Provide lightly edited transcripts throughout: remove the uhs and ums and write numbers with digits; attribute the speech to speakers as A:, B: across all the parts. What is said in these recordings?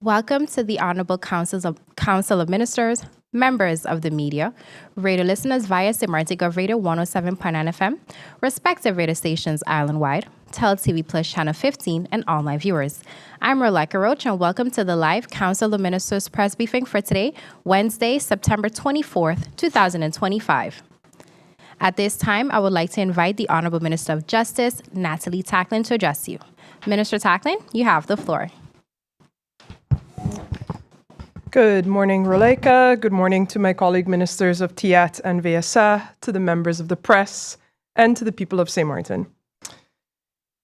A: Welcome to the Honorable Council of Ministers, members of the media, radio listeners via St. Martin Gov Radio 107.9 FM, respective radio stations island-wide, Tel TV Plus Channel 15, and online viewers. I'm Rebecca Roach, and welcome to the live Council of Ministers press briefing for today, Wednesday, September 24th, 2025. At this time, I would like to invite the Honorable Minister of Justice, Natalie Tacklin, to address you. Minister Tacklin, you have the floor.
B: Good morning, Roleika. Good morning to my colleague ministers of Sept and VSA, to the members of the press, and to the people of St. Martin.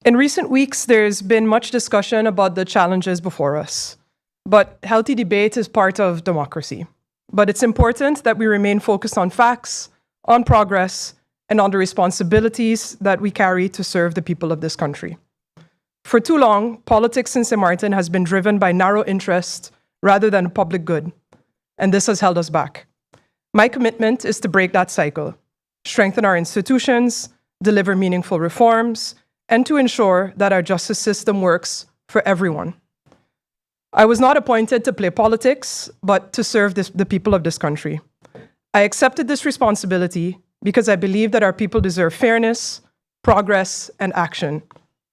B: In recent weeks, there's been much discussion about the challenges before us. But healthy debate is part of democracy. But it's important that we remain focused on facts, on progress, and on the responsibilities that we carry to serve the people of this country. For too long, politics in St. Martin has been driven by narrow interest rather than public good, and this has held us back. My commitment is to break that cycle, strengthen our institutions, deliver meaningful reforms, and to ensure that our justice system works for everyone. I was not appointed to play politics, but to serve the people of this country. I accepted this responsibility because I believe that our people deserve fairness, progress, and action,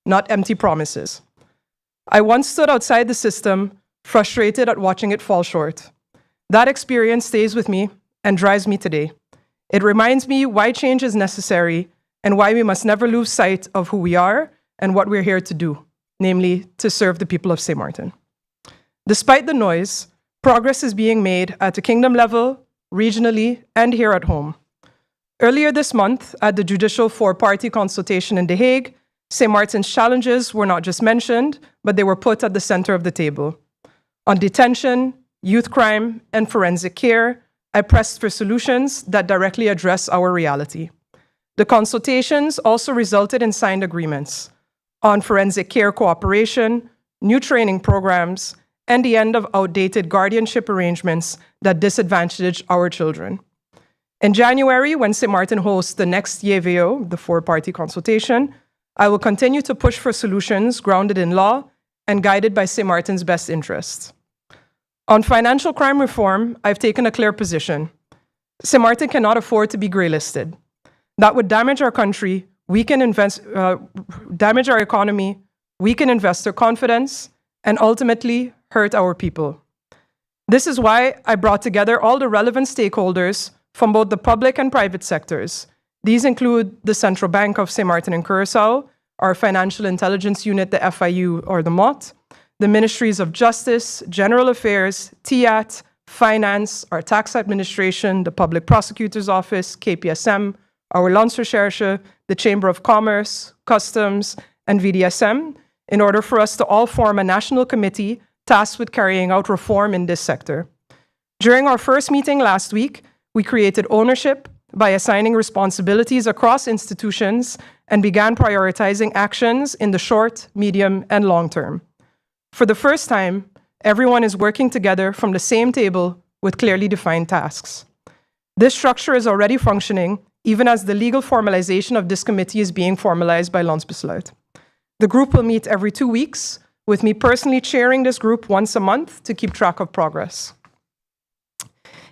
B: not empty promises. I once stood outside the system, frustrated at watching it fall short. That experience stays with me and drives me today. It reminds me why change is necessary and why we must never lose sight of who we are and what we're here to do, namely to serve the people of St. Martin. Despite the noise, progress is being made at the kingdom level, regionally, and here at home. Earlier this month, at the judicial four-party consultation in The Hague, St. Martin's challenges were not just mentioned, but they were put at the center of the table. On detention, youth crime, and forensic care, I pressed for solutions that directly address our reality. The consultations also resulted in signed agreements on forensic care cooperation, new training programs, and the end of outdated guardianship arrangements that disadvantage our children. In January, when St. Martin hosts the next YVO, the four-party consultation, I will continue to push for solutions grounded in law and guided by St. Martin's best interests. On financial crime reform, I've taken a clear position. St. Martin cannot afford to be graylisted. That would damage our country, damage our economy, weaken investor confidence, and ultimately hurt our people. This is why I brought together all the relevant stakeholders from both the public and private sectors. These include the Central Bank of St. Martin and Curaçao, our Financial Intelligence Unit, the FIU or the MOT, the Ministries of Justice, General Affairs, TIAT, Finance, our Tax Administration, the Public Prosecutor's Office, KPSM, our Landesrecherche, the Chamber of Commerce, Customs, and VDSM, in order for us to all form a national committee tasked with carrying out reform in this sector. During our first meeting last week, we created ownership by assigning responsibilities across institutions and began prioritizing actions in the short, medium, and long term. For the first time, everyone is working together from the same table with clearly defined tasks. This structure is already functioning, even as the legal formalization of this committee is being formalized by Landsbesluit. The group will meet every 2 weeks, with me personally chairing this group once a month to keep track of progress.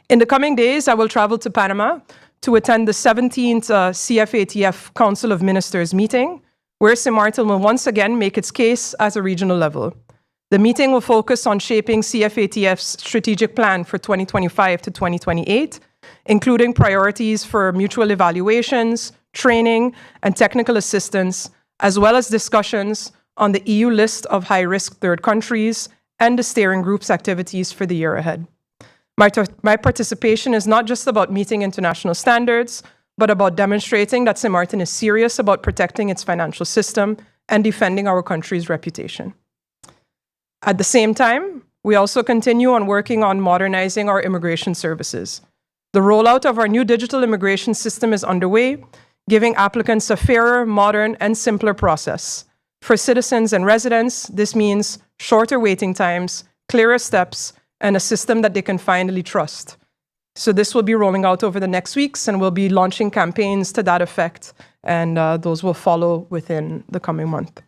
B: In the coming days, I will travel to Panama to attend the 17th CFATF Council of Ministers meeting, where St. Martin will once again make its case at a regional level. The meeting will focus on shaping CFATF's strategic plan for 2025 to 2028, including priorities for mutual evaluations, training, and technical assistance, as well as discussions on the EU list of high-risk third countries and the steering group's activities for the year ahead. My participation is not just about meeting international standards, but about demonstrating that St. Martin is serious about protecting its financial system and defending our country's reputation. At the same time, we also continue on working on modernizing our immigration services. The rollout of our new digital immigration system is underway, giving applicants a fairer, modern, and simpler process. For citizens and residents, this means shorter waiting times, clearer steps, and a system that they can finally trust. So this will be rolling out over the next weeks, and we'll be launching campaigns to that effect, and those will follow within the coming month.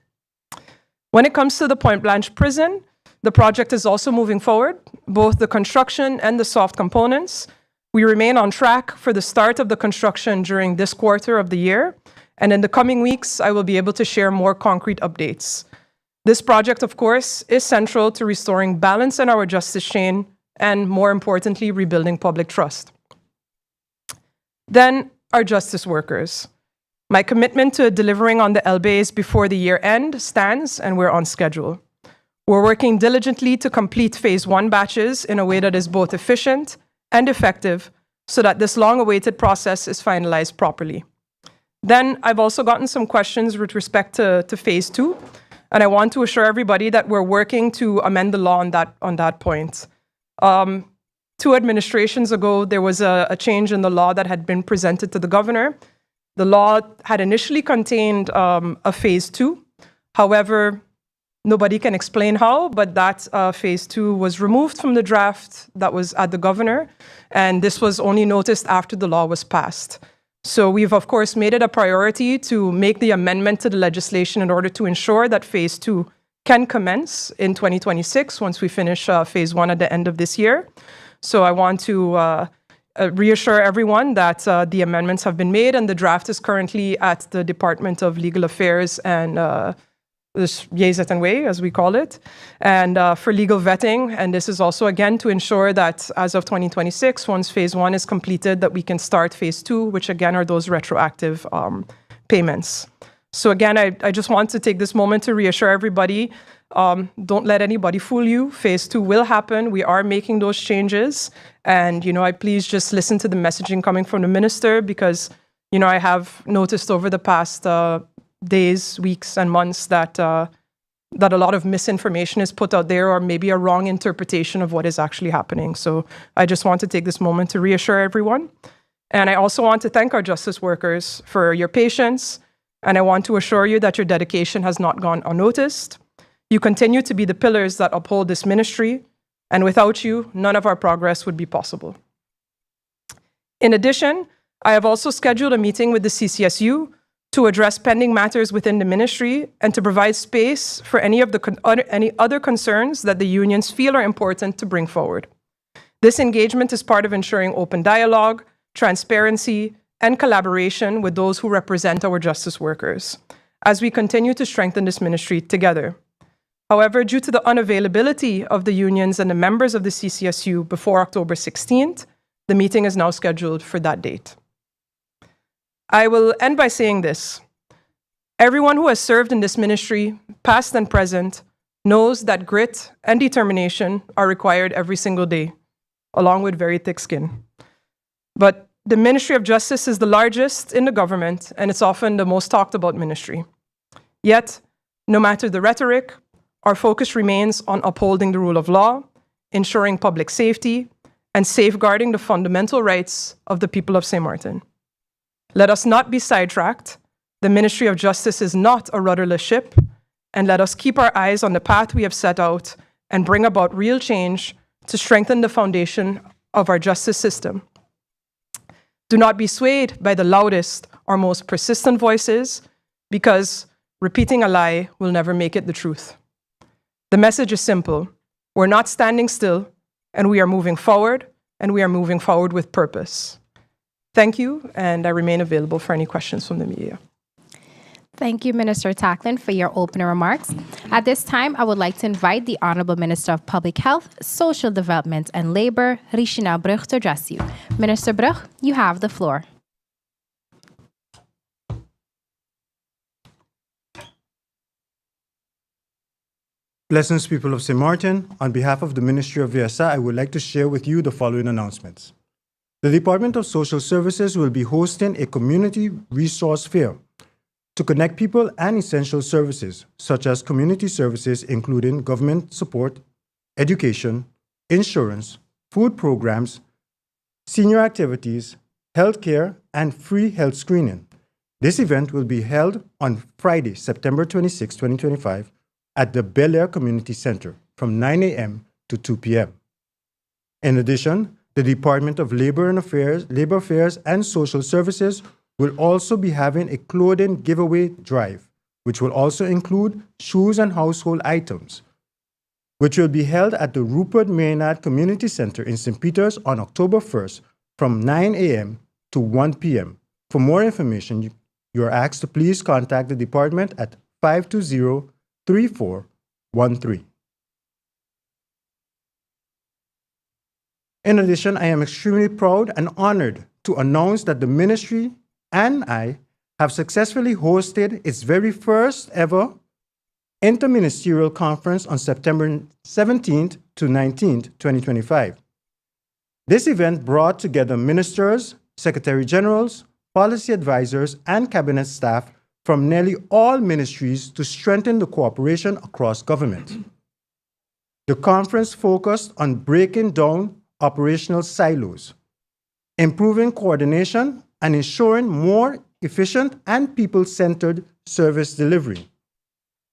B: When it comes to the Point Blanche prison, The project is also moving forward, both the construction and the soft components. We remain on track for the start of the construction during this quarter of the year, and in the coming weeks, I will be able to share more concrete updates. This project, of course, is central to restoring balance in our justice chain and, more importantly, rebuilding public trust. Then, our justice workers. My commitment to delivering on the LBAs before the year end stands, and we're on schedule. We're working diligently to complete phase 1 batches in a way that is both efficient and effective so that this long-awaited process is finalized properly. Then I've also gotten some questions with respect to phase 2, and I want to assure everybody that we're working to amend the law on that point. 2 administrations ago, there was a change in the law that had been presented to the governor. The law had initially contained a phase 2. However, nobody can explain how, but that phase 2 was removed from the draft that was at the governor, and this was only noticed after the law was passed. So we've, of course, made it a priority to make the amendment to the legislation in order to ensure that phase 2 can commence in 2026 once we finish phase 1 at the end of this year. So I want to reassure everyone that the amendments have been made and the draft is currently at the Department of Legal Affairs and this Yezet and Way, as we call it, and for legal vetting. And this is also, again, to ensure that as of 2026, once phase 1 is completed, that we can start phase 2, which again are those retroactive payments. So again, I just want to take this moment to reassure everybody, don't let anybody fool you. Phase 2 will happen. We are making those changes. And, I please just listen to the messaging coming from the minister because, I have noticed over the past days, weeks, and months that a lot of misinformation is put out there or maybe a wrong interpretation of what is actually happening. So I just want to take this moment to reassure everyone. And I also want to thank our justice workers for your patience. And I want to assure you that your dedication has not gone unnoticed. You continue to be the pillars that uphold this ministry, and without you, none of our progress would be possible. In addition, I have also scheduled a meeting with the CCSU to address pending matters within the ministry and to provide space for any other concerns that the unions feel are important to bring forward. This engagement is part of ensuring open dialogue, transparency, and collaboration with those who represent our justice workers as we continue to strengthen this ministry together. However, due to the unavailability of the unions and the members of the CCSU before October 16th, the meeting is now scheduled for that date. I will end by saying this. Everyone who has served in this ministry, past and present, knows that grit and determination are required every single day, along with very thick skin. But the Ministry of Justice is the largest in the government, and it's often the most talked about ministry. Yet, no matter the rhetoric, our focus remains on upholding the rule of law, ensuring public safety, and safeguarding the fundamental rights of the people of St. Martin. Let us not be sidetracked. The Ministry of Justice is not a rudderless ship, and let us keep our eyes on the path we have set out and bring about real change to strengthen the foundation of our justice system. Do not be swayed by the loudest or most persistent voices, because repeating a lie will never make it the truth. The message is simple. We're not standing still, and we are moving forward, and we are moving forward with purpose. Thank you, and I remain available for any questions from the media.
A: Thank you, Minister Tacklin, for your opening remarks. At this time, I would like to invite the Honorable Minister of Public Health, Social Development and Labour, Richina Brug, to address you. Minister Brug, you have the floor.
C: Blessings, people of St. Martin. On behalf of the Ministry of VSA, I would like to share with you the following announcements. The Department of Social Services will be hosting a community resource fair to connect people and essential services, such as community services including government support, education, insurance, food programs, senior activities, healthcare, and free health screening. This event will be held on Friday, September 26, 2025, at the Bel Air Community Center from 9 a.m. to 2 p.m. In addition, the Department of Labor Affairs and Social Services will also be having a clothing giveaway drive, which will also include shoes and household items. which will be held at the Rupert Maynard Community Center in St. Peters on October 1st from 9 a.m. to 1 p.m. For more information, you are asked to please contact the department at 520-3413. In addition, I am extremely proud and honored to announce that the ministry and I have successfully hosted its very first ever interministerial conference on September 17th to 19th, 2025. This event brought together ministers, secretary generals, policy advisors, and cabinet staff from nearly all ministries to strengthen the cooperation across government. The conference focused on breaking down operational silos, improving coordination, and ensuring more efficient and people-centered service delivery.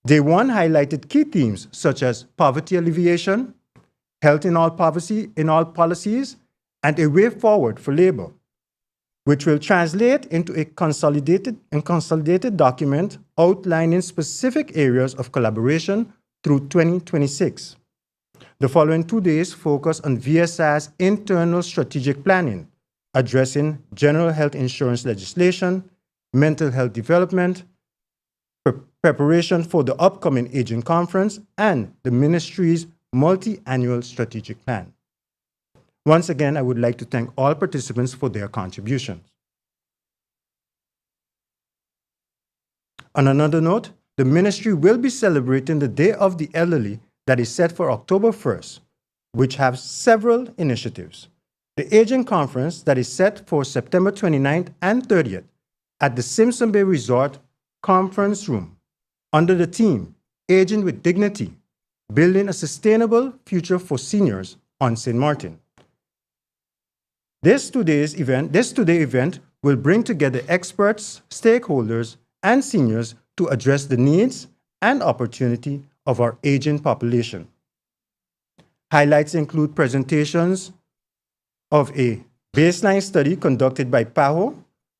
C: Day one highlighted key themes such as poverty alleviation, health in all policies, and a way forward for labor, which will translate into a consolidated document outlining specific areas of collaboration through 2026. The following 2 days focus on VSI's internal strategic planning, addressing general health insurance legislation, mental health development, preparation for the upcoming Aging Conference, and the ministry's multi-annual strategic plan. Once again, I would like to thank all participants for their contributions. On another note, the ministry will be celebrating the Day of the Elderly that is set for October 1st, which have several initiatives. The Aging Conference that is set for September 29th and 30th at the Simpson Bay Resort Conference Room under the theme Aging with Dignity, Building a Sustainable Future for Seniors on St. Martin. This today event will bring together experts, stakeholders, and seniors to address the needs and opportunity of our aging population. Highlights include presentations of a baseline study conducted by PAHO,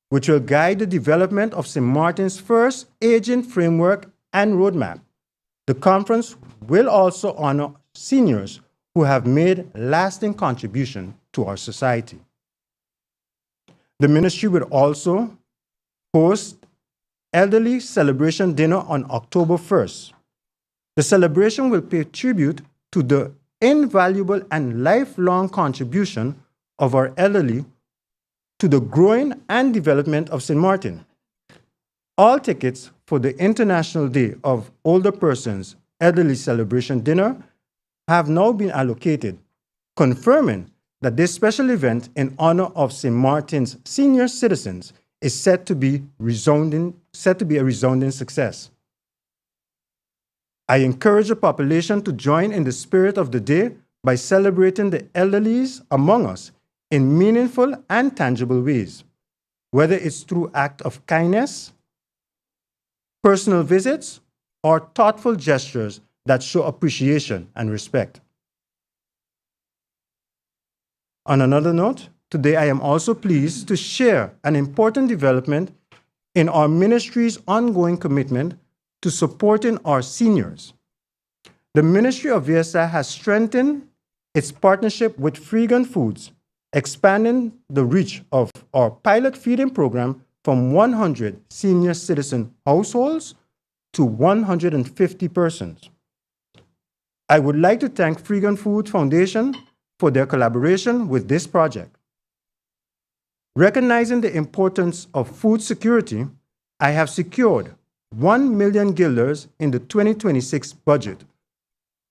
C: which will guide the development of St. Martin's first aging framework and roadmap. The conference will also honor seniors who have made lasting contribution to our society. The ministry will also host Elderly Celebration Dinner on October 1st. The celebration will pay tribute to the invaluable and lifelong contribution of our elderly to the growing and development of St. Martin. All tickets for the International Day of Older Persons Elderly Celebration Dinner have now been allocated, confirming that this special event in honor of St. Martin's senior citizens is set to be a resounding success. I encourage the population to join in the spirit of the day by celebrating the elderlies among us in meaningful and tangible ways, whether it's through acts of kindness, personal visits, or thoughtful gestures that show appreciation and respect. On another note, today I am also pleased to share an important development in our ministry's ongoing commitment to supporting our seniors. The Ministry of VSI has strengthened its partnership with Freegan Foods, expanding the reach of our pilot feeding program from 100 senior citizen households to 150 persons. I would like to thank Freegan Food Foundation for their collaboration with this project. Recognizing the importance of food security, I have secured 1 million guilders in the 2026 budget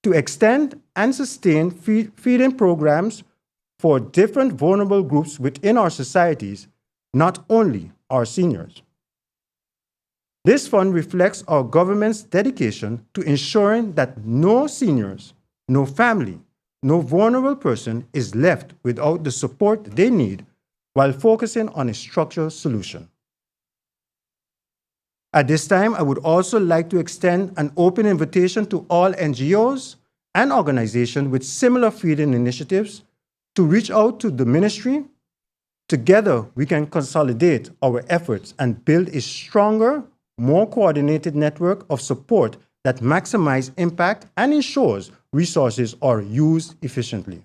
C: to extend and sustain feeding programs for different vulnerable groups within our societies, not only our seniors. This fund reflects our government's dedication to ensuring that no seniors, no family, no vulnerable person is left without the support they need while focusing on a structural solution. At this time, I would also like to extend an open invitation to all NGOs and organizations with similar feeding initiatives to reach out to the ministry. Together, we can consolidate our efforts and build a stronger, more coordinated network of support that maximizes impact and ensures resources are used efficiently.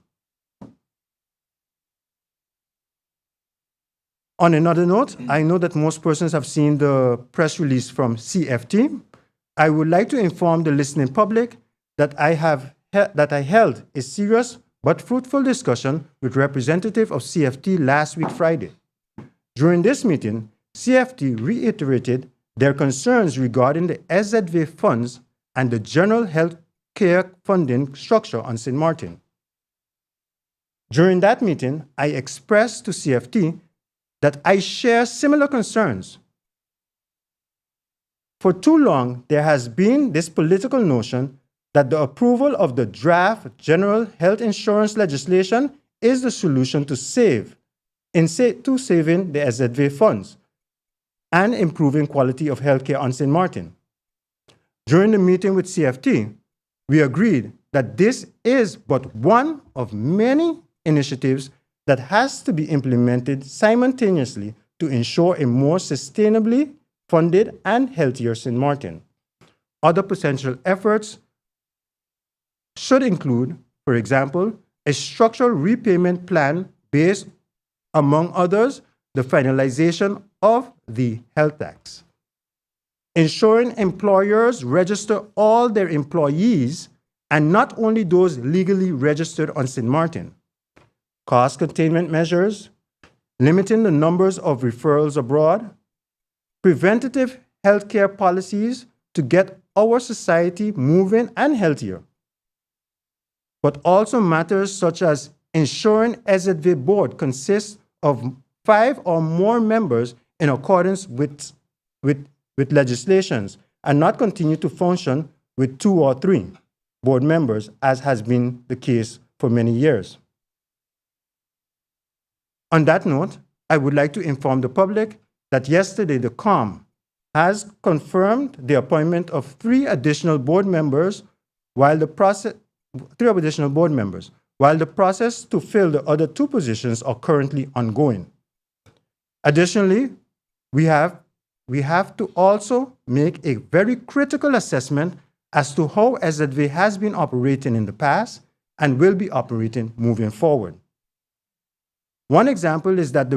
C: On another note, I know that most persons have seen the press release from CFT. I would like to inform the listening public that I held a serious but fruitful discussion with representatives of CFT last week Friday. During this meeting, CFT reiterated their concerns regarding the SZV funds and the general health care funding structure on St. Martin. During that meeting, I expressed to CFT that I share similar concerns. For too long, there has been this political notion that the approval of the draft general health insurance legislation is the solution to saving the SZV funds and improving quality of healthcare on St. Martin. During the meeting with CFT, we agreed that this is but one of many initiatives that has to be implemented simultaneously to ensure a more sustainably funded and healthier St. Martin. Other potential efforts should include, for example, a structural repayment plan based, among others, the finalization of the health tax, ensuring employers register all their employees and not only those legally registered on St. Martin, cost containment measures, limiting the numbers of referrals abroad, preventative healthcare policies to get our society moving and healthier, but also matters such as ensuring SZV board consists of 5 or more members in accordance with legislations and not continue to function with 2 or 3 board members, as has been the case for many years. On that note, I would like to inform the public that yesterday the COM has confirmed the appointment of 3 additional board members while the process to fill the other 2 positions are currently ongoing. Additionally, we have to also make a very critical assessment as to how SZV has been operating in the past and will be operating moving forward. One example is that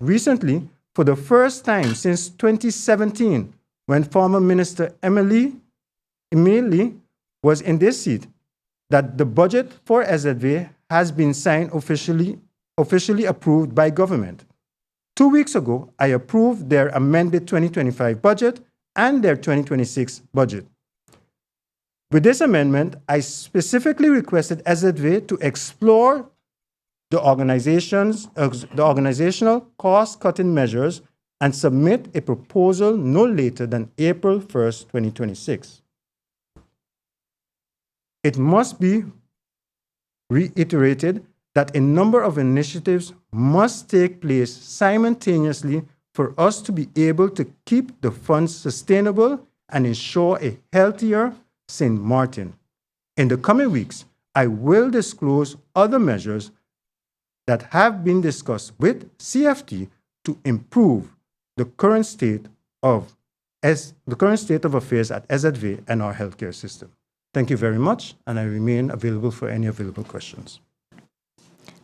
C: recently, for the first time since 2017, when former Minister Emily was in this seat, that the budget for SZV has been signed officially approved by government. 2 weeks ago, I approved their amended 2025 budget and their 2026 budget. With this amendment, I specifically requested SZV to explore the organizational cost-cutting measures and submit a proposal no later than April 1st, 2026. It must be reiterated that a number of initiatives must take place simultaneously for us to be able to keep the funds sustainable and ensure a healthier St. Martin. In the coming weeks, I will disclose other measures that have been discussed with CFT to improve the current state of affairs at SZV and our healthcare system. Thank you very much, and I remain available for any available questions.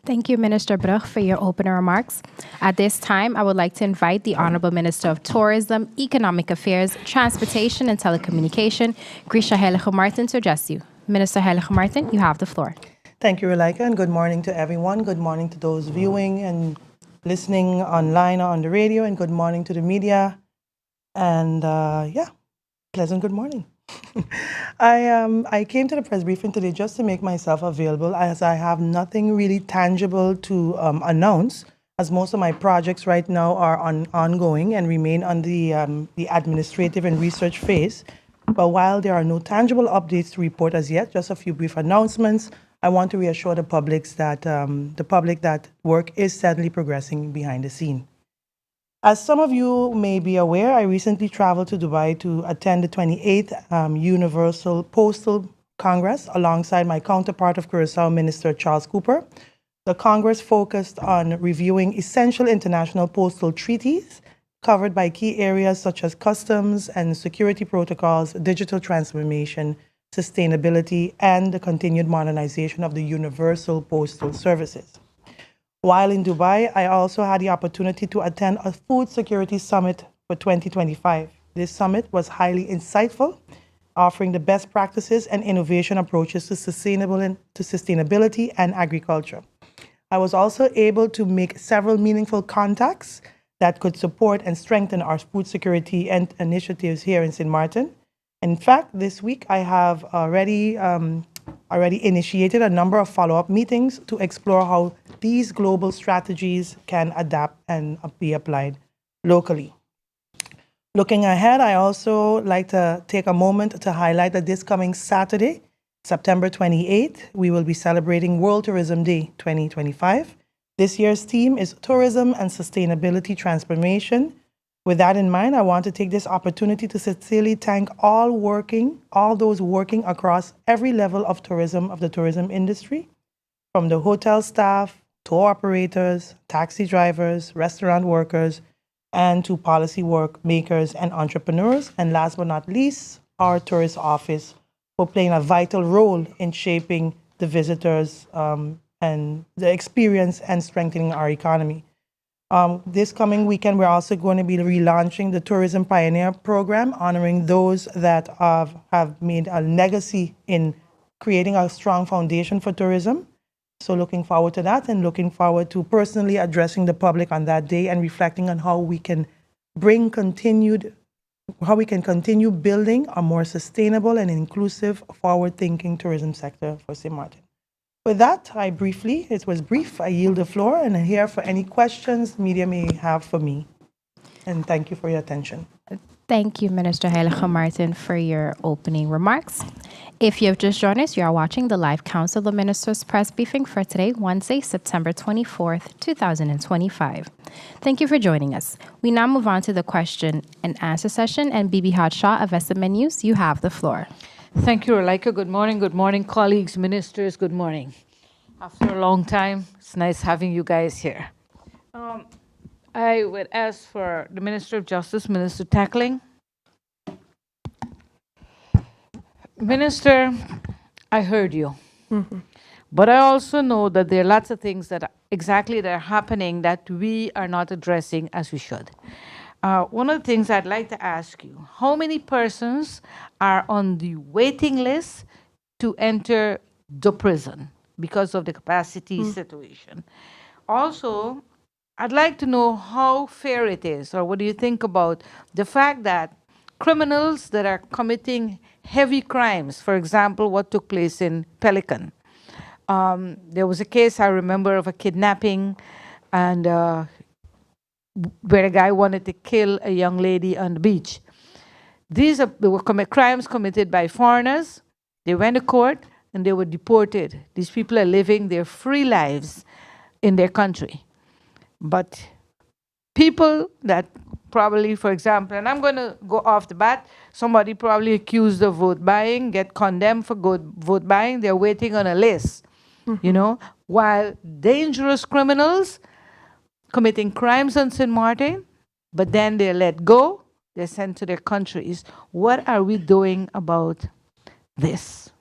A: Thank you, Minister Brugge, for your opening remarks. At this time, I would like to invite the Honorable Minister of Tourism, Economic Affairs, Transportation and Telecommunication, Grisha Heilige-Martin, to address you. Minister Heilige-Martin, you have the floor.
D: Thank you, Relaika, and good morning to everyone. Good morning to those viewing and listening online or on the radio, and good morning to the media. And pleasant good morning. I came to the press briefing today just to make myself available, as I have nothing really tangible to announce, as most of my projects right now are ongoing and remain on the administrative and research phase. But while there are no tangible updates to report as yet, just a few brief announcements, I want to reassure the public that work is steadily progressing behind the scene. As some of you may be aware, I recently traveled to Dubai to attend the 28th Universal Postal Congress alongside my counterpart of Curaçao, Minister Charles Cooper. The Congress focused on reviewing essential international postal treaties covered by key areas such as customs and security protocols, digital transformation, sustainability, and the continued modernization of the universal postal services. While in Dubai, I also had the opportunity to attend a food security summit for 2025. This summit was highly insightful, offering the best practices and innovation approaches to sustainability and agriculture. I was also able to make several meaningful contacts that could support and strengthen our food security and initiatives here in St. Martin. In fact, this week I have already initiated a number of follow-up meetings to explore how these global strategies can adapt and be applied locally. Looking ahead, I also like to take a moment to highlight that this coming Saturday, September 28th, we will be celebrating World Tourism Day 2025. This year's theme is Tourism and Sustainability Transformation. With that in mind, I want to take this opportunity to sincerely thank all those working across every level of the tourism industry, from the hotel staff, tour operators, taxi drivers, restaurant workers, and to policy work makers and entrepreneurs. And last but not least, our tourist office for playing a vital role in shaping the visitors and the experience and strengthening our economy. This coming weekend, we're also going to be relaunching the Tourism Pioneer Program, honoring those that have made a legacy in creating a strong foundation for tourism. So looking forward to that, and looking forward to personally addressing the public on that day and reflecting on how we can continue building a more sustainable and inclusive, forward-thinking tourism sector for St. Martin. With that, it was brief. I yield the floor and I'm here for any questions media may have for me. And thank you for your attention.
A: Thank you, Minister Heilige Martin, for your opening remarks. If you have just joined us, you are watching the live Council of Ministers press briefing for today, Wednesday, September 24th, 2025. Thank you for joining us. We now move on to the question and answer session, and Bibi Hadshaw of SMN News, you have the floor.
E: Thank you, Rolika. Good morning, colleagues, ministers. Good morning. After a long time, it's nice having you guys here. I would ask for the Minister of Justice, Minister Tackling. Minister, I heard you. Mm-hmm. But I also know that there are lots of things that are happening that we are not addressing as we should. One of the things I'd like to ask you, how many persons are on the waiting list to enter the prison because of the capacity situation? Also, I'd like to know how fair it is, or what do you think about the fact that criminals that are committing heavy crimes, for example, what took place in Pelican. There was a case I remember of a kidnapping and where a guy wanted to kill a young lady on the beach. They were crimes committed by foreigners. They went to court and they were deported. These people are living their free lives in their country. But people that probably, for example, and I'm going to go off the bat, somebody probably accused of vote buying, get condemned for vote buying, they're waiting on a list, while dangerous criminals committing crimes on St. Martin, but then they're let go, they're sent to their countries. What are we doing about this?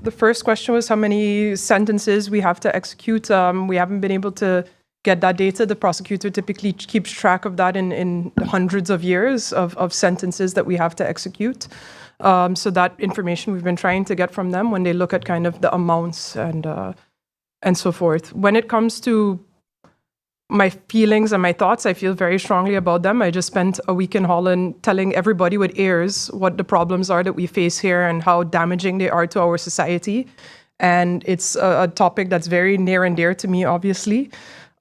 B: The first question was how many sentences we have to execute. We haven't been able to get that data. The prosecutor typically keeps track of that in hundreds of years of sentences that we have to execute. So that information we've been trying to get from them when they look at kind of the amounts and so forth. When it comes to my feelings and my thoughts, I feel very strongly about them. I just spent a week in Holland telling everybody with ears what the problems are that we face here and how damaging they are to our society. And it's a topic that's very near and dear to me, obviously.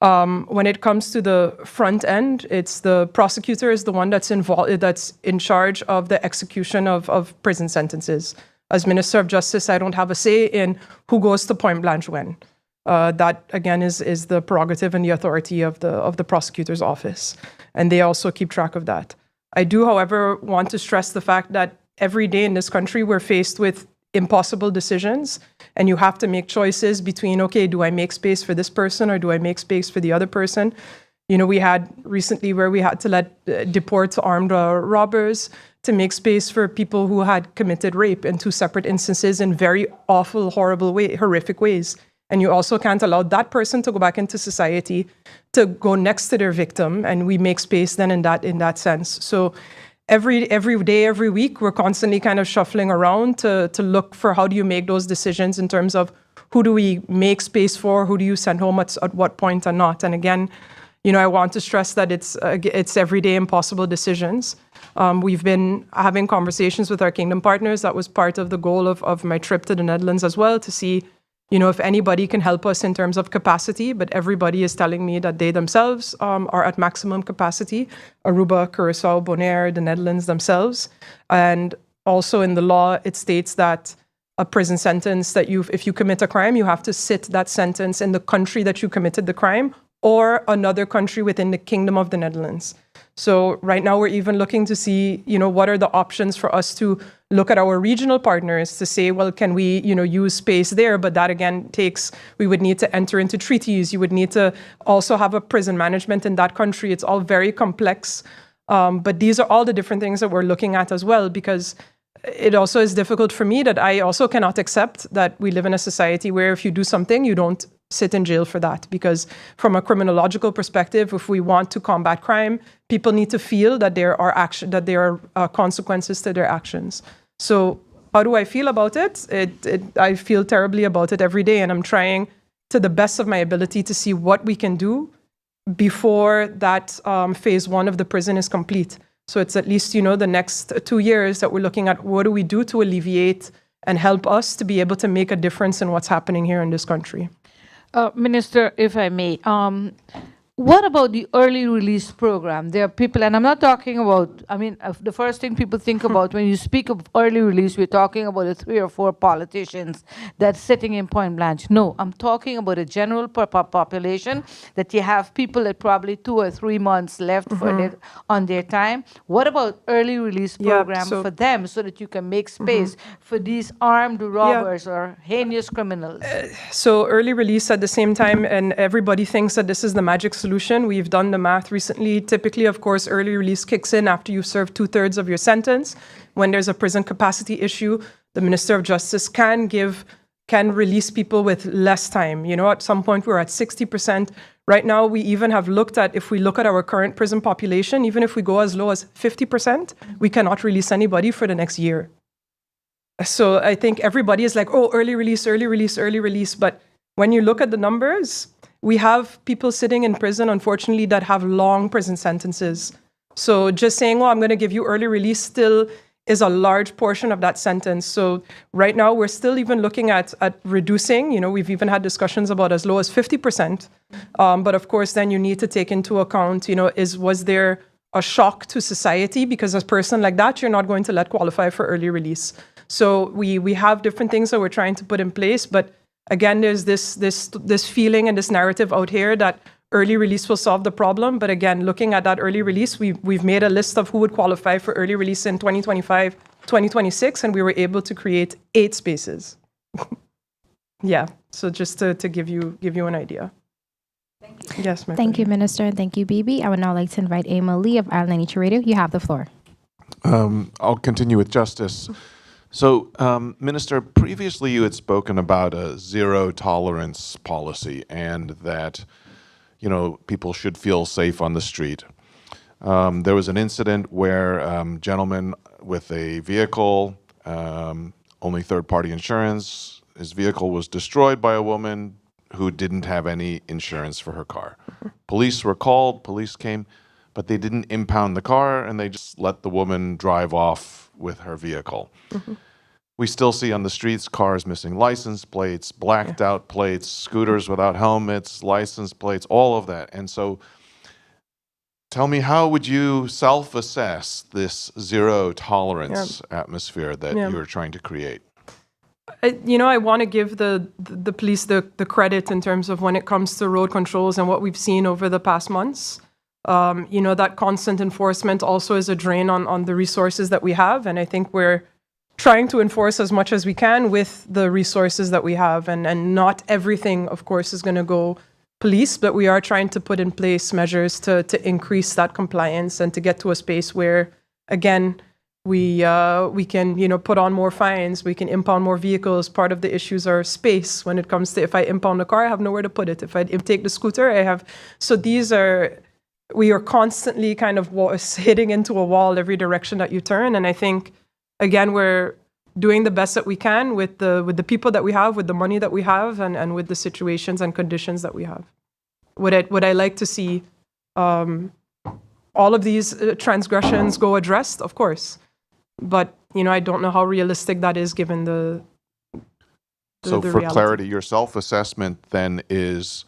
B: When it comes to the front end, it's the prosecutor is the one that's involved, that's in charge of the execution of prison sentences. As Minister of Justice, I don't have a say in who goes to Point Blanche when. That again is the prerogative and the authority of the prosecutor's office, and they also keep track of that. I do, however, want to stress the fact that every day in this country we're faced with impossible decisions, and you have to make choices between, okay, do I make space for this person or do I make space for the other person? We had recently where we had to deport armed robbers to make space for people who had committed rape in 2 separate instances in very awful, horrific ways. And you also can't allow that person to go back into society to go next to their victim, and we make space then in that sense. So every day, every week, we're constantly kind of shuffling around to look for how do you make those decisions in terms of who do we make space for, who do you send home at what point and not. And again, I want to stress that it's everyday impossible decisions. We've been having conversations with our Kingdom partners. That was part of the goal of my trip to the Netherlands as well, to see if anybody can help us in terms of capacity, but everybody is telling me that they themselves are at maximum capacity. Aruba, Curaçao, Bonaire, the Netherlands themselves. And also in the law, it states that a prison sentence that if you commit a crime, you have to sit that sentence in the country that you committed the crime or another country within the Kingdom of the Netherlands. So right now we're even looking to see, what are the options for us to look at our regional partners to say, well, can we, use space there? But that again we would need to enter into treaties. You would need to also have a prison management in that country. It's all very complex. But these are all the different things that we're looking at as well, because it also is difficult for me that I also cannot accept that we live in a society where if you do something, you don't sit in jail for that. Because from a criminological perspective, if we want to combat crime, people need to feel that there are consequences to their actions. So how do I feel about it? I feel terribly about it every day, and I'm trying to the best of my ability to see what we can do before that phase 1 of the prison is complete. So it's at least, the next 2 years that we're looking at what do we do to alleviate and help us to be able to make a difference in what's happening here in this country.
E: Minister, if I may, what about the early release program? There are people, and I'm not talking about, the first thing people think about when you speak of early release, we're talking about the 3 or 4 politicians that's sitting in Point Blanche. No, I'm talking about a general population, that you have people that probably 2 or 3 months left on their time. What about early release program for them so that you can make space for these armed robbers or heinous criminals?
B: So early release at the same time, and everybody thinks that this is the magic solution. We've done the math recently. Typically, of course, early release kicks in after you've served 2/3 of your sentence. When there's a prison capacity issue, the Minister of Justice can release people with less time. At some point we're at 60%. Right now, we even have looked at, if we look at our current prison population, even if we go as low as 50%, we cannot release anybody for the next year. So I think everybody is like, oh, early release, early release, early release. But when you look at the numbers, we have people sitting in prison, unfortunately, that have long prison sentences. So just saying, I'm going to give you early release still is a large portion of that sentence. So right now, we're still even looking at reducing. We've even had discussions about as low as 50%. But of course, then you need to take into account, was there a shock to society? Because a person like that, you're not going to let qualify for early release. So we have different things that we're trying to put in place, but again, there's this feeling and this narrative out here that early release will solve the problem. But again, looking at that early release, we've made a list of who would qualify for early release in 2025, 2026, and we were able to create 8 spaces. Yeah, so just to give you an idea. Thank you. Yes,
A: Thank you, Minister, and thank you, Bibi. I would now like to invite Emma Lee of Island Nature Radio. You have the floor.
F: I'll continue with justice. So, Minister, previously you had spoken about a zero tolerance policy and that, people should feel safe on the street. There was an incident where a gentleman with a vehicle, only third-party insurance, his vehicle was destroyed by a woman who didn't have any insurance for her car. Police were called, police came, but they didn't impound the car and they just let the woman drive off with her vehicle. We still see on the streets cars missing license plates, blacked out plates, scooters without helmets, license plates, all of that. And so tell me, how would you self-assess this zero tolerance atmosphere that you're trying to create?
B: I want to give the police the credit in terms of when it comes to road controls and what we've seen over the past months. That constant enforcement also is a drain on the resources that we have. And I think we're trying to enforce as much as we can with the resources that we have. And not everything, of course, is going to go police, but we are trying to put in place measures to increase that compliance and to get to a space where, again, we can put on more fines, we can impound more vehicles. Part of the issues are space when it comes to, if I impound a car, I have nowhere to put it. If I take the scooter, I have. So we are constantly kind of hitting into a wall every direction that you turn. And I think, again, we're doing the best that we can with the people that we have, with the money that we have, and with the situations and conditions that we have. Would I like to see all of these transgressions go addressed? Of course. But, I don't know how realistic that is given the
F: So for
B: reality.
F: clarity, your self-assessment then is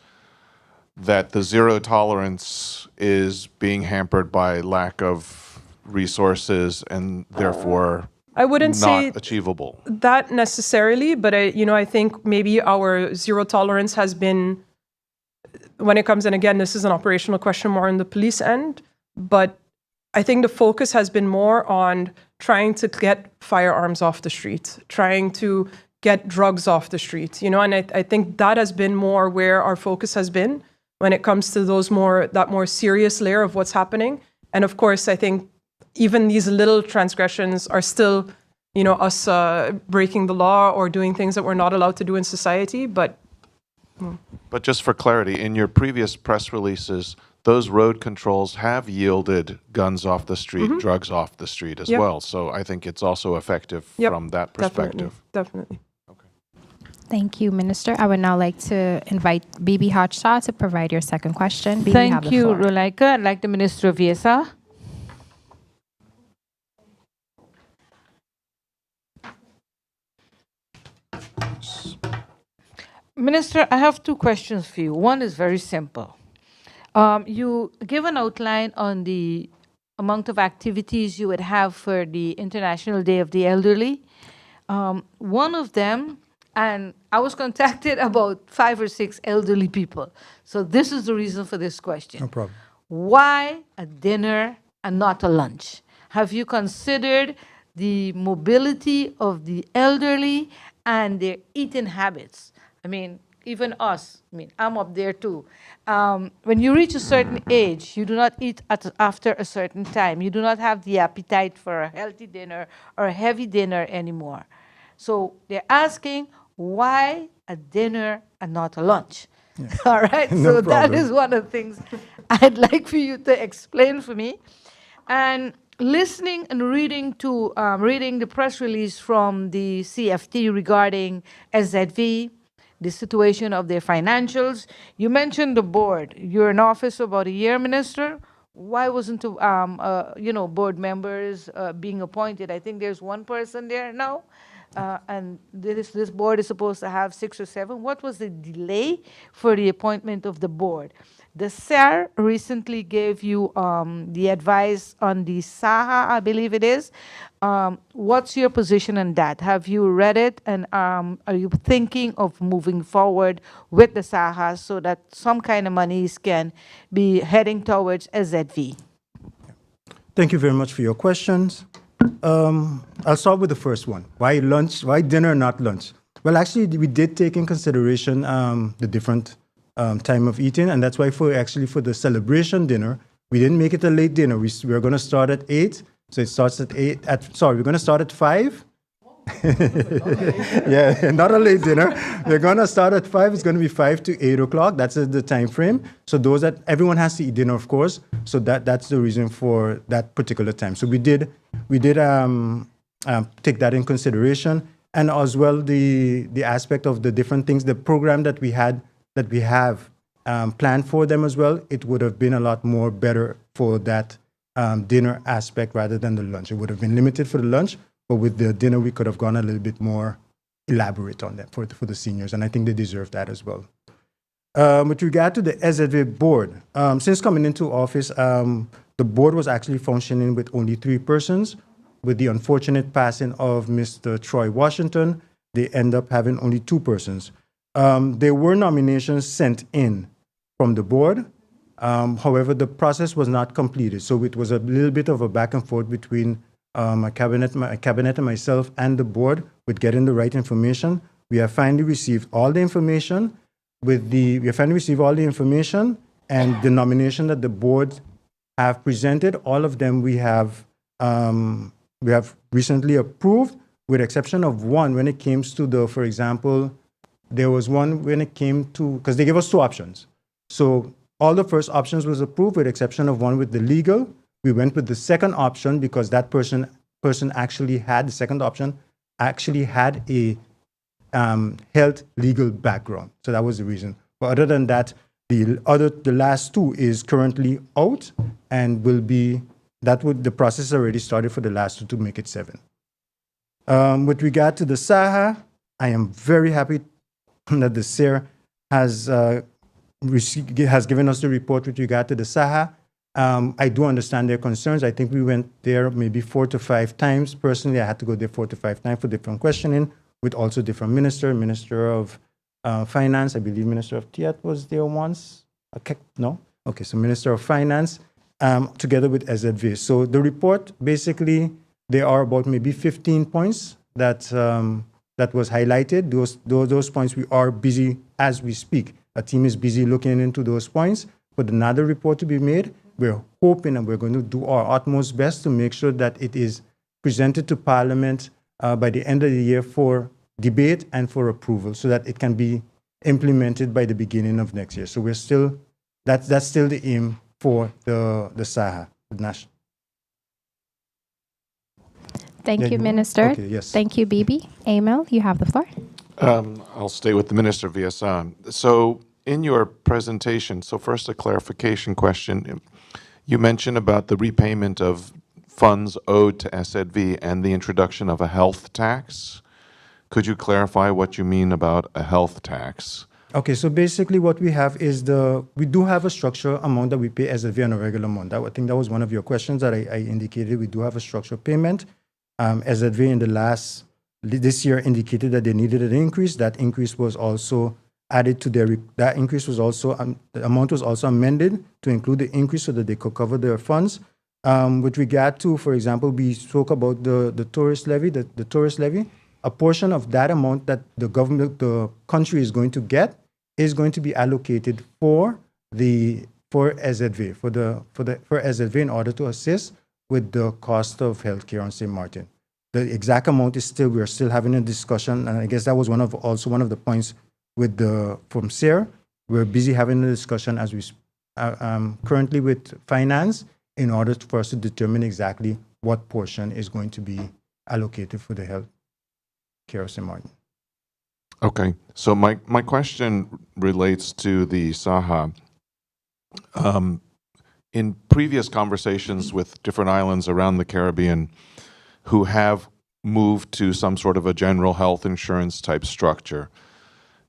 F: that the zero tolerance is being hampered by lack of resources and therefore
B: I wouldn't say
F: not achievable.
B: that necessarily, but I think maybe our zero tolerance has been, when it comes, and again, this is an operational question more on the police end, but I think the focus has been more on trying to get firearms off the street, trying to get drugs off the street, and I think that has been more where our focus has been when it comes to that more serious layer of what's happening. And of course, I think even these little transgressions are still, us breaking the law or doing things that we're not allowed to do in society. But
F: just for clarity, in your previous press releases, those road controls have yielded guns off the street, drugs off the street as well. So I think it's also effective from that perspective.
B: Definitely.
A: Thank you, Minister. I would now like to invite Bibi Hotshaw to provide your second question. Bibi,
E: Thank you, Rolaika. I'd like the Minister of VSR. Minister, I have two questions for you. One is very simple. You give an outline on the amount of activities you would have for the International Day of the Elderly. One of them, and I was contacted about 5 or 6 elderly people. So this is the reason for this question.
C: No problem.
E: Why a dinner and not a lunch? Have you considered the mobility of the elderly and their eating habits? I mean, even us, I'm up there too. When you reach a certain age, you do not eat after a certain time. You do not have the appetite for a healthy dinner or a heavy dinner anymore. So they're asking, why a dinner and not a lunch? Yeah. All right,
C: No
E: so
C: problem.
E: that is one of the things I'd like for you to explain for me. And listening and reading the press release from the CFT regarding SZV, the situation of their financials. You mentioned the board. You're in office about a year, Minister. Why wasn't board members being appointed? I think there's one person there now, and this board is supposed to have 6 or 7. What was the delay for the appointment of the board? The SAR recently gave you the advice on the SAHA, I believe it is. What's your position on that? Have you read it, and are you thinking of moving forward with the SAHA so that some kind of monies can be heading towards SZV?
C: Thank you very much for your questions. I'll start with the first one. Why lunch? Why dinner, not lunch? Well, actually, we did take in consideration the different time of eating, and that's why for the celebration dinner, we didn't make it a late dinner. We're going to start at 8. So it starts at 8. We're going to start at 5. Yeah, not a late dinner. We're going to start at 5. It's going to be 5 to 8 o'clock. That's the time frame. So everyone has to eat dinner, of course. So that's the reason for that particular time. So we did take that in consideration, and as well the aspect of the different things, the program that we have planned for them as well. It would have been a lot more better for that dinner aspect rather than the lunch. It would have been limited for the lunch, but with the dinner, we could have gone a little bit more elaborate on that for the seniors, and I think they deserve that as well. With regard to the SZV board, since coming into office, the board was actually functioning with only 3 persons. With the unfortunate passing of Mr. Troy Washington, they end up having only 2 persons. There were nominations sent in from the board. However, the process was not completed. So it was a little bit of a back and forth between my cabinet and myself and the board with getting the right information. We have finally received all the information. we have finally received all the information and the nomination that the board have presented. All of them we have recently approved, with exception of one when it came to the, for example, there was one when it came to, because they gave us two options. So all the first options was approved with exception of one with the legal. We went with the second option because that person actually had, the second option actually had a health legal background. So that was the reason. But other than that, the last two is currently out and will be, the process already started for the last two to make it 7. With regard to the SAHA, I am very happy that the SER has given us the report with regard to the SAHA. I do understand their concerns. I think we went there maybe 4 to 5 times. Personally, I had to go there 4 to 5 times for different questioning with also different Minister of Finance. I believe Minister of Tiat was there once. Okay, no? Okay, so Minister of Finance together with SZV. So the report, basically, there are about maybe 15 points that was highlighted. Those points, we are busy as we speak. A team is busy looking into those points. But another report to be made, we're hoping and we're going to do our utmost best to make sure that it is presented to Parliament by the end of the year for debate and for approval, so that it can be implemented by the beginning of next year. So we're still, that's still the aim for the SAHA, the national.
A: Thank you, Minister.
C: Okay, yes.
A: Thank you, Bibi. Emil, you have the floor.
F: I'll stay with the Minister via Sam. So in your presentation, so first a clarification question. You mentioned about the repayment of funds owed to SZV and the introduction of a health tax. Could you clarify what you mean about a health tax?
C: Okay, so basically what we have is we do have a structure amount that we pay SZV on a regular month. I think that was one of your questions that I indicated. We do have a structured payment. SZV in this year indicated that they needed an increase. That increase was also added to that increase was also, the amount was also amended to include the increase so that they could cover their funds. With regard to, for example, we spoke about the tourist levy, the tourist levy. A portion of that amount that the country is going to get is going to be allocated for SZV, for SZV in order to assist with the cost of healthcare on St. Martin. The exact amount is we're still having a discussion, and I guess that was also one of the points from SER. We're busy having a discussion as we currently with finance in order for us to determine exactly what portion is going to be allocated for the health care of St. Martin.
F: Okay, so my question relates to the SAHA. In previous conversations with different islands around the Caribbean who have moved to some sort of a general health insurance type structure,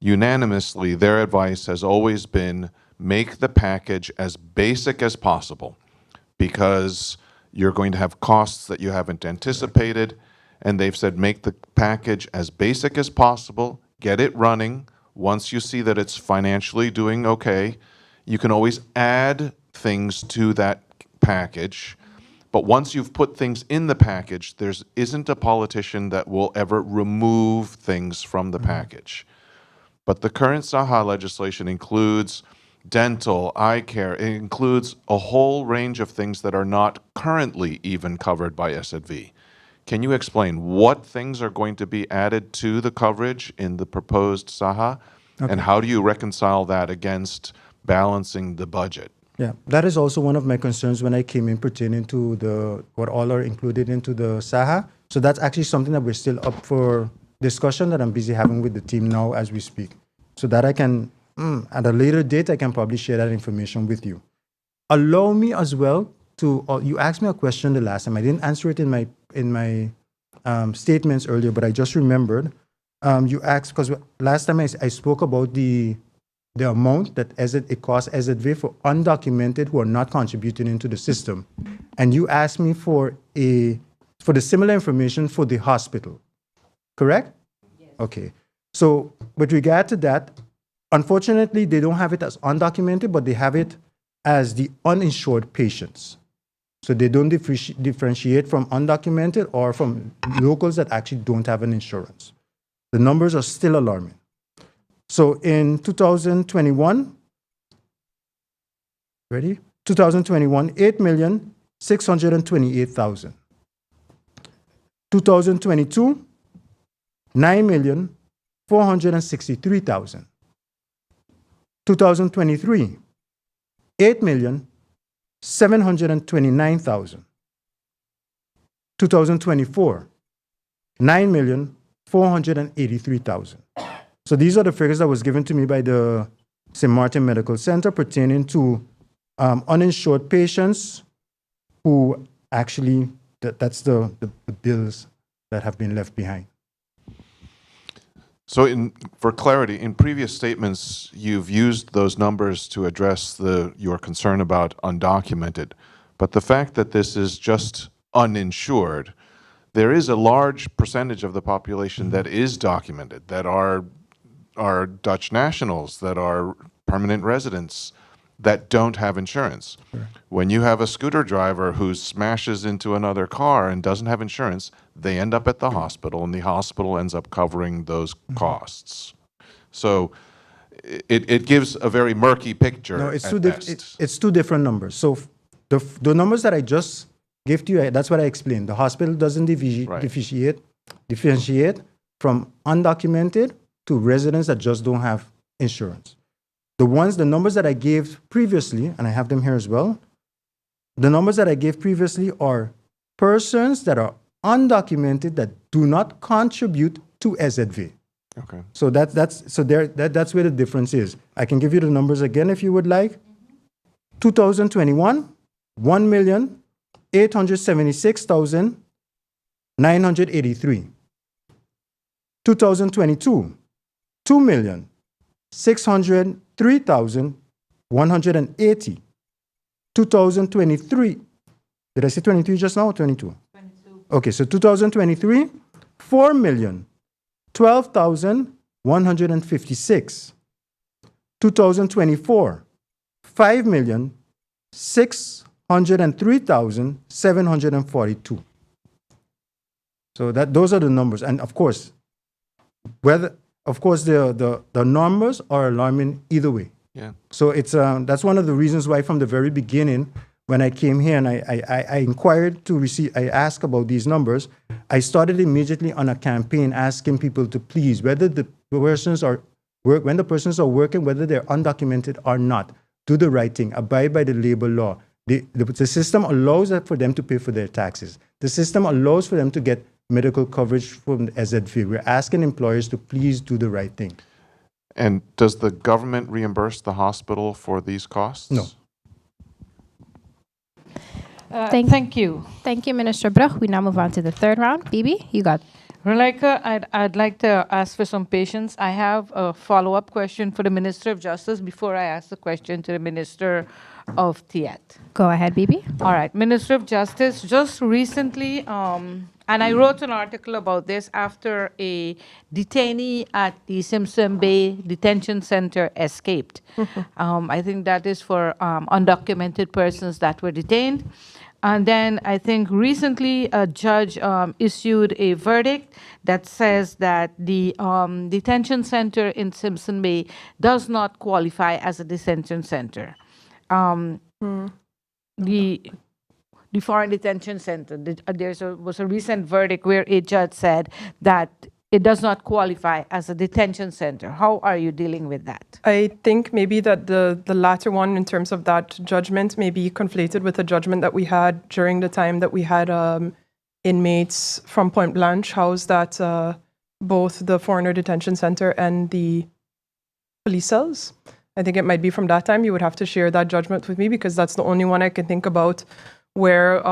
F: unanimously, their advice has always been make the package as basic as possible, because you're going to have costs that you haven't anticipated, and they've said make the package as basic as possible, get it running. Once you see that it's financially doing okay, you can always add things to that package. But once you've put things in the package, there isn't a politician that will ever remove things from the package. But the current SAHA legislation includes dental, eye care. It includes a whole range of things that are not currently even covered by SZV. Can you explain what things are going to be added to the coverage in the proposed SAHA? Okay. And how do you reconcile that against balancing the budget?
C: Yeah, that is also one of my concerns when I came in pertaining to what all are included into the SAHA. So that's actually something that we're still up for discussion that I'm busy having with the team now as we speak. So that I can, at a later date, I can probably share that information with you. Allow me as well to, you asked me a question the last time. I didn't answer it in my statements earlier, but I just remembered. You asked, because last time I spoke about the amount that it costs SZV for undocumented who are not contributing into the system. And you asked me for the similar information for the hospital, correct? Yes. Okay. So with regard to that, unfortunately, they don't have it as undocumented, but they have it as the uninsured patients. So they don't differentiate from undocumented or from locals that actually don't have an insurance. The numbers are still alarming. So in 2021, 8,628,000. 2022, 9,463,000. 2023, 8,729,000. 2024, 9,483,000. So these are the figures that was given to me by the St. Martin Medical Center pertaining to uninsured patients who actually, that's the bills that have been left behind.
F: So for clarity, in previous statements, you've used those numbers to address your concern about undocumented. But the fact that this is just uninsured, there is a large percentage of the population that is documented, that are Dutch nationals, that are permanent residents, that don't have insurance.
C: Sure.
F: When you have a scooter driver who smashes into another car and doesn't have insurance, they end up at the hospital, and the hospital ends up covering those costs. So it gives a very murky picture.
C: No, it's
F: at
C: two,
F: best.
C: it's two different numbers. So the numbers that I just gave to you, that's what I explained. The hospital doesn't
F: Right.
C: differentiate from undocumented to residents that just don't have insurance. The numbers that I gave previously, and I have them here as well, the numbers that I gave previously are persons that are undocumented that do not contribute to SZV.
F: Okay.
C: So that's where the difference is. I can give you the numbers again if you would like. 2021, 1,876,983. 2022, 2,603,180. 2023, did I say 23 just now or 22? 22. Okay, so 2023, 4,012,156. 2024, 5,603,742. So those are the numbers, and of course, the numbers are alarming either way.
F: Yeah.
C: So it's that's one of the reasons why from the very beginning, when I came here and I inquired to receive, I asked about these numbers, I started immediately on a campaign asking people to please, whether the persons are when the persons are working, whether they're undocumented or not, do the right thing, abide by the labor law. The system allows for them to pay for their taxes. The system allows for them to get medical coverage from the SZV. We're asking employers to please do the right thing.
F: And does the government reimburse the hospital for these costs?
C: No.
E: Thank you.
A: Thank you, Minister Bruch. We now move on to the third round. Bibi, you got.
E: Relika, I'd like to ask for some patience. I have a follow-up question for the Minister of Justice before I ask the question to the Minister of Tiet.
A: Go ahead, Bibi.
E: All right, Minister of Justice, just recently, and I wrote an article about this after a detainee at the Simpson Bay Detention Center escaped. I think that is for undocumented persons that were detained. And then I think recently a judge issued a verdict that says that the detention center in Simpson Bay does not qualify as a detention center. The foreign detention center, was a recent verdict where a judge said that it does not qualify as a detention center. How are you dealing with that?
B: I think maybe that the latter one, in terms of that judgment, may be conflated with a judgment that we had during the time that we had inmates from Point Blanche housed at both the foreigner detention center and the police cells. I think it might be from that time. You would have to share that judgment with me, because that's the only one I can think about where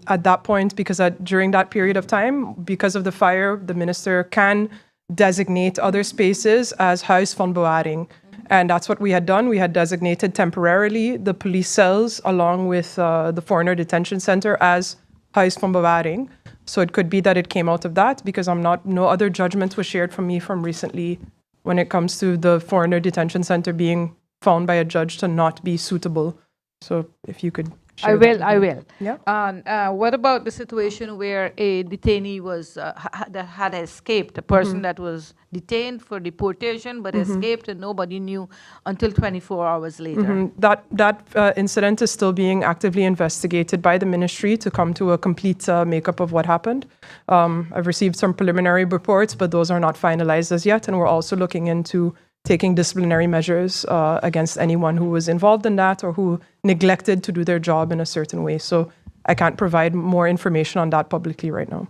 B: at that point, because during that period of time, because of the fire, the minister can designate other spaces as huis van bewaring. And that's what we had done. We had designated temporarily the police cells along with the foreigner detention center as huis van bewaring. So it could be that it came out of that, because no other judgment was shared from me from recently when it comes to the foreigner detention center being found by a judge to not be suitable. So if you could share that with
E: I
B: me.
E: will.
B: Yeah.
E: What about the situation where a detainee was that had escaped, a person that was detained for deportation but escaped and nobody knew until 24 hours later?
B: That incident is still being actively investigated by the ministry to come to a complete makeup of what happened. I've received some preliminary reports, but those are not finalized as yet. And we're also looking into taking disciplinary measures against anyone who was involved in that or who neglected to do their job in a certain way. So I can't provide more information on that publicly right now.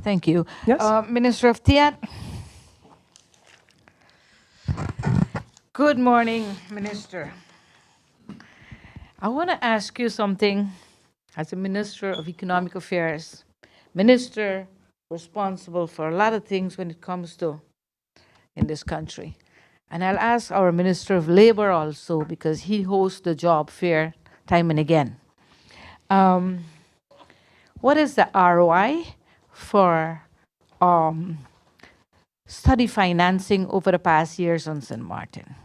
E: Thank you.
B: Yes.
E: Minister of Tiat. Good morning, Minister. I want to ask you something as a Minister of Economic Affairs, Minister responsible for a lot of things when it comes to in this country. And I'll ask our Minister of Labor also because he hosts the job fair time and again. What is the ROI for study financing over the past years on St. Martin?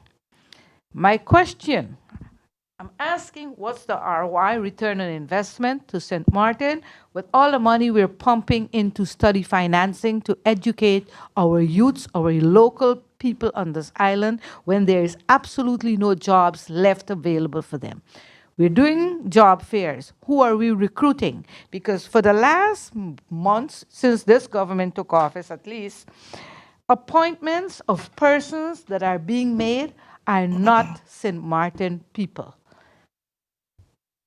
E: My question, I'm asking what's the ROI, return on investment to St. Martin, with all the money we're pumping into study financing to educate our youths, our local people on this island, when there is absolutely no jobs left available for them. We're doing job fairs. Who are we recruiting? Because for the last months, since this government took office at least, appointments of persons that are being made are not St. Martin people.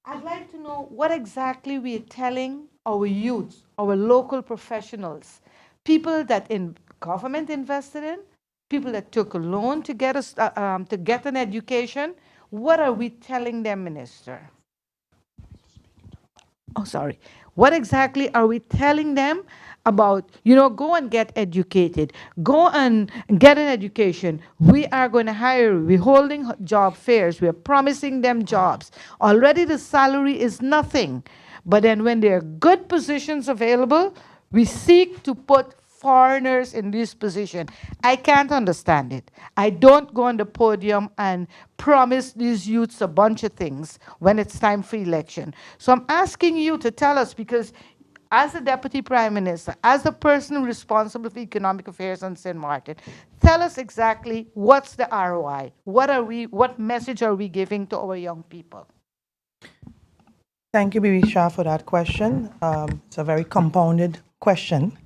E: I'd like to know what exactly we are telling our youth, our local professionals, people that government invested in, people that took a loan to get an education. What are we telling them, Minister? Oh, sorry. What exactly are we telling them about, go and get educated, go and get an education. We are going to hire you. We're holding job fairs. We're promising them jobs. Already the salary is nothing. But then when there are good positions available, we seek to put foreigners in this position. I can't understand it. I don't go on the podium and promise these youths a bunch of things when it's time for election. So I'm asking you to tell us, because as the Deputy Prime Minister, as the person responsible for economic affairs on St. Martin, tell us exactly what's the ROI? What message are we giving to our young people?
D: Thank you, Bibi Shah, for that question. It's a very compounded question.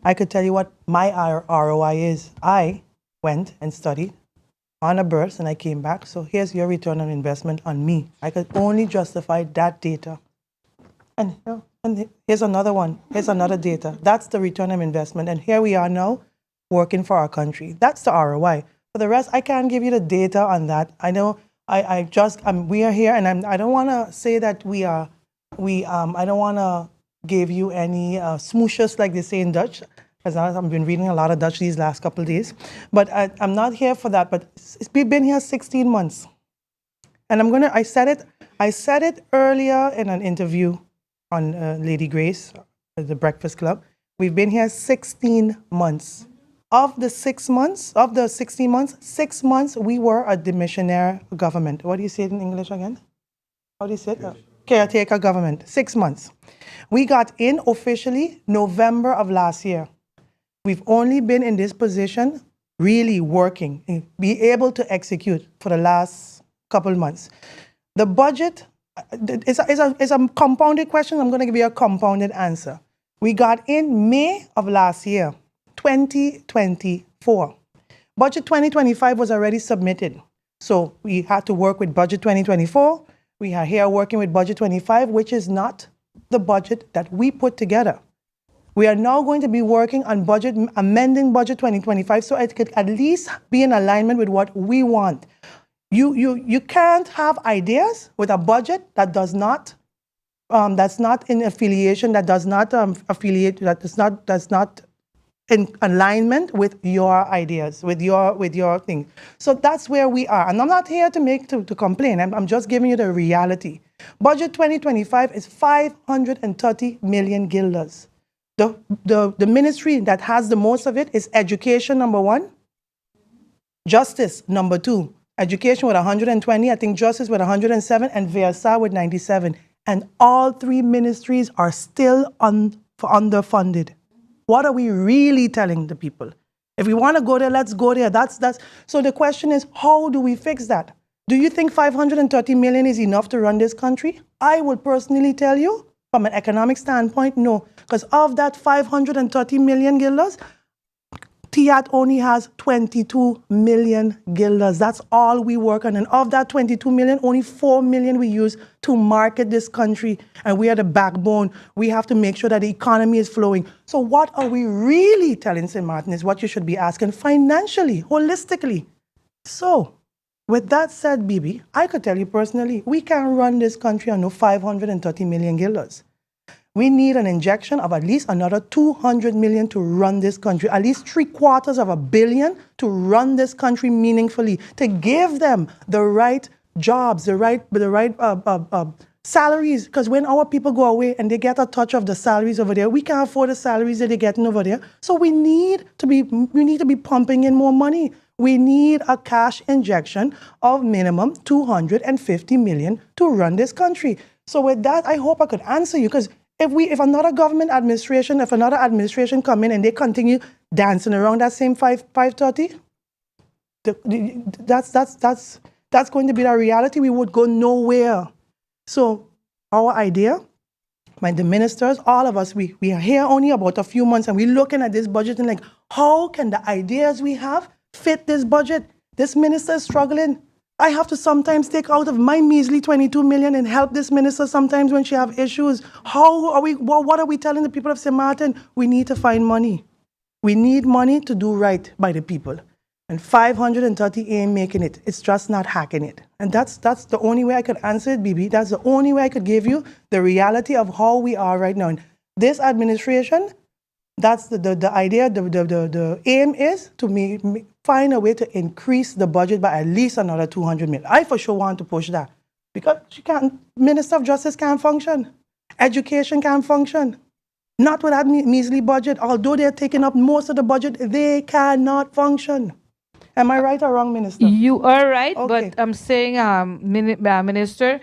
D: I could tell you what my ROI is. I went and studied on a burst and I came back. So here's your return on investment on me. I could only justify that data. And here's another one. Here's another data. That's the return on investment. And here we are now working for our country. That's the ROI. For the rest, I can't give you the data on that. I know we are here, and I don't want to say that I don't want to give you any smooshes, like they say in Dutch, because I've been reading a lot of Dutch these last couple of days. But I'm not here for that. But we've been here 16 months. And I said it earlier in an interview on Lady Grace at the Breakfast Club. We've been here 16 months. Of the 16 months, 6 months we were a demissionaire government. What do you say it in English again? How do you say it? Caretaker government. 6 months. We got in officially November of last year. We've only been in this position really working and be able to execute for the last couple months. The budget is a compounded question. I'm going to give you a compounded answer. We got in May of last year, 2024. Budget 2025 was already submitted. So we had to work with Budget 2024. We are here working with Budget 25, which is not the budget that we put together. We are now going to be working on amending Budget 2025 so it could at least be in alignment with what we want. You can't have ideas with a budget that does not that's not in affiliation, that does not affiliate, that's not in alignment with your ideas, with your thing. So that's where we are. And I'm not here to complain. I'm just giving you the reality. Budget 2025 is 530 million guilders. The ministry that has the most of it is education, number one, justice, number two. Education with 120, I think justice with 107, and Versa with 97. and all 3 ministries are still underfunded. What are we really telling the people? If we want to go there, let's go there. That's so the question is, how do we fix that? Do you think 530 million is enough to run this country? I would personally tell you, from an economic standpoint, no. Because of that 530 million guilders, TIAT only has 22 million guilders. That's all we work on. And of that 22 million, only 4 million we use to market this country. And we are the backbone. We have to make sure that the economy is flowing. So what are we really telling St. Martin is what you should be asking financially, holistically. So with that said, Bibi, I could tell you personally, we can't run this country on no 530 million guilders. We need an injection of at least another 200 million to run this country, at least $750 million to run this country meaningfully, to give them the right jobs, the right salaries. Because when our people go away and they get a touch of the salaries over there, we can't afford the salaries that they're getting over there. So we need to be pumping in more money. We need a cash injection of minimum 250 million to run this country. So with that, I hope I could answer you, because if another government administration, if another administration come in and they continue dancing around that same 530, that's going to be the reality. We would go nowhere. So our idea, the ministers, all of us, we are here only about a few months, and we're looking at this budget and like, how can the ideas we have fit this budget? This minister is struggling. I have to sometimes take out of my measly 22 million and help this minister sometimes when she have issues. What are we telling the people of St. Martin? We need to find money. We need money to do right by the people. And 530 ain't making it. It's just not hacking it. And that's the only way I could answer it, Bibi. That's the only way I could give you the reality of how we are right now. And this administration, that's the idea, the aim is to find a way to increase the budget by at least another 200 million. I for sure want to push that, because Minister of Justice can't function. Education can't function. Not with that measly budget. Although they're taking up most of the budget, they cannot function. Am I right or wrong, Minister?
E: You are right,
D: Okay.
E: but I'm saying, Minister,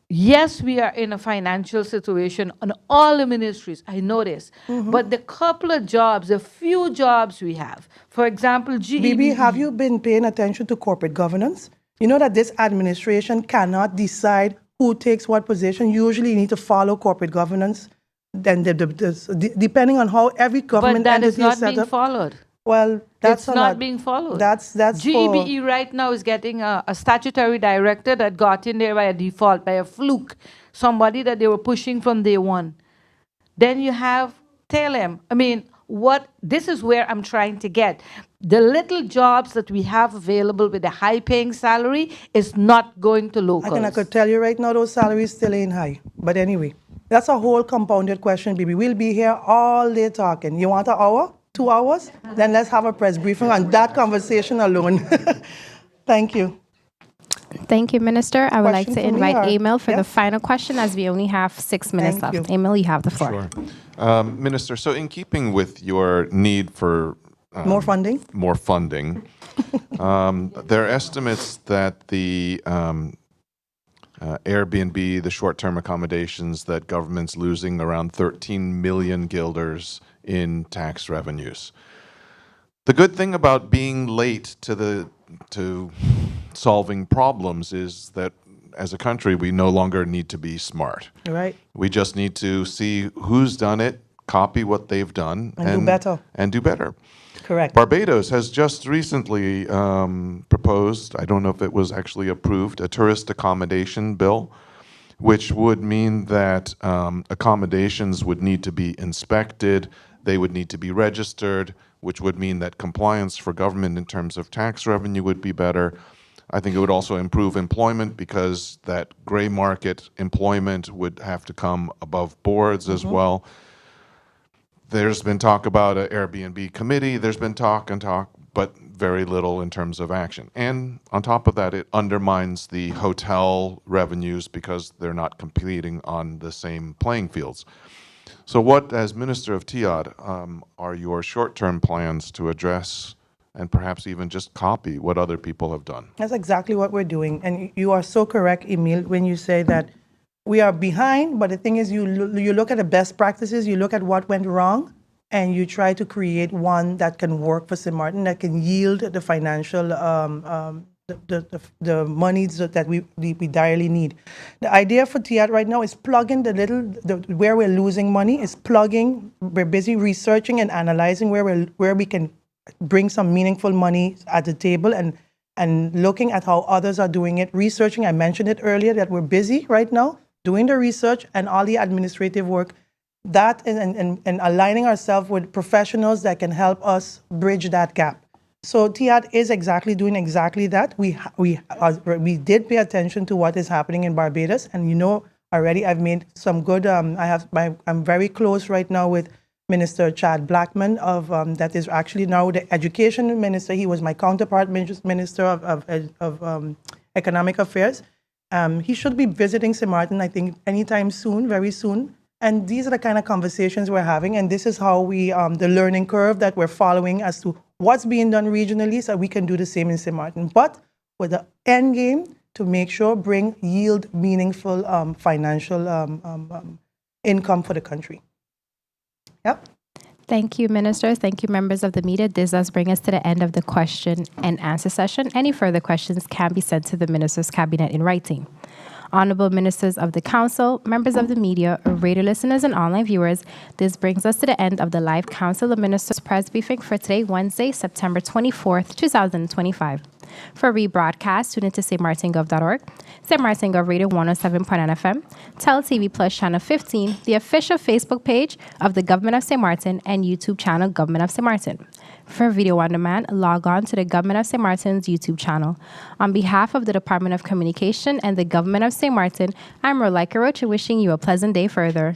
E: yes, we are in a financial situation on all the ministries. I know this. But the couple of jobs, the few jobs we have, for example, GEB.
D: Bibi, have you been paying attention to corporate governance? You know that this administration cannot decide who takes what position. Usually you need to follow corporate governance. Then depending on how every government
E: But that is
D: entity
E: not
D: is set
E: being
D: up.
E: followed.
D: Well, that's
E: It's not being followed.
D: That's
E: GEBE right now is getting a statutory director that got in there by a default, by a fluke, somebody that they were pushing from day one. Then you have TLM. I mean, this is where I'm trying to get. The little jobs that we have available with a high-paying salary is not going to locals.
D: I could tell you right now, those salaries still ain't high. But anyway, that's a whole compounded question, Bibi. We'll be here all day talking. You want an hour? 2 hours? Then let's have a press briefing on that conversation alone. Thank you.
A: Thank you, Minister. I would like
D: Question
A: to
D: for me,
A: invite
D: or-
A: Emil for the
D: Yes?
A: final question, as we only have 6 minutes
D: Thank
A: left.
D: you.
A: Emil, you have the floor.
F: Sure. Minister, so in keeping with your need for
D: More funding?
F: more funding, there are estimates that the Airbnb, the short-term accommodations, that government's losing around 13 million guilders in tax revenues. The good thing about being late to solving problems is that as a country, we no longer need to be smart.
D: Right.
F: We just need to see who's done it, copy what they've done,
D: And do better.
F: And do better.
D: Correct.
F: Barbados has just recently proposed, I don't know if it was actually approved, a tourist accommodation bill, which would mean that accommodations would need to be inspected, they would need to be registered, which would mean that compliance for government in terms of tax revenue would be better. I think it would also improve employment, because that gray market employment would have to come above boards as well. There's been talk about an Airbnb committee. There's been talk, but very little in terms of action. And on top of that, it undermines the hotel revenues because they're not competing on the same playing fields. So what, as Minister of TIAD, are your short-term plans to address and perhaps even just copy what other people have done?
D: That's exactly what we're doing. And you are so correct, Emil, when you say that we are behind, but the thing is, you look at the best practices, you look at what went wrong, and you try to create one that can work for St. Martin, that can yield the financial, the monies that we direly need. The idea for TIAT right now is plugging where we're losing money, is plugging, we're busy researching and analyzing where we can bring some meaningful money at the table, and looking at how others are doing it, researching. I mentioned it earlier that we're busy right now doing the research and all the administrative work, that and aligning ourselves with professionals that can help us bridge that gap. So TIAT is doing exactly that. We did pay attention to what is happening in Barbados, and already I've made some good. I'm very close right now with Minister Chad Blackman that is actually now the Education Minister. He was my counterpart, Minister of Economic Affairs. He should be visiting St. Martin, I think, anytime soon, very soon. And these are the kind of conversations we're having, and this is how we, the learning curve that we're following as to what's being done regionally, so we can do the same in St. Martin, but with the end game to make sure yield meaningful financial income for the country. Yep.
A: Thank you, ministers. Thank you, members of the media. This does bring us to the end of the question and answer session. Any further questions can be sent to the minister's cabinet in writing. Honorable ministers of the council, members of the media, radio listeners, and online viewers, this brings us to the end of the live Council of Ministers press briefing for today, Wednesday, September 24th, 2025. For rebroadcast, tune into stmartingov.org, St. Martin Gov Radio 107.9 FM, Tel TV Plus Channel 15, the official Facebook page of the Government of St. Martin, and YouTube channel Government of St. Martin. For video on demand, log on to the Government of St. Martin's YouTube channel. On behalf of the Department of Communication and the Government of St. Martin, I'm Roleika Roach, wishing you a pleasant day further.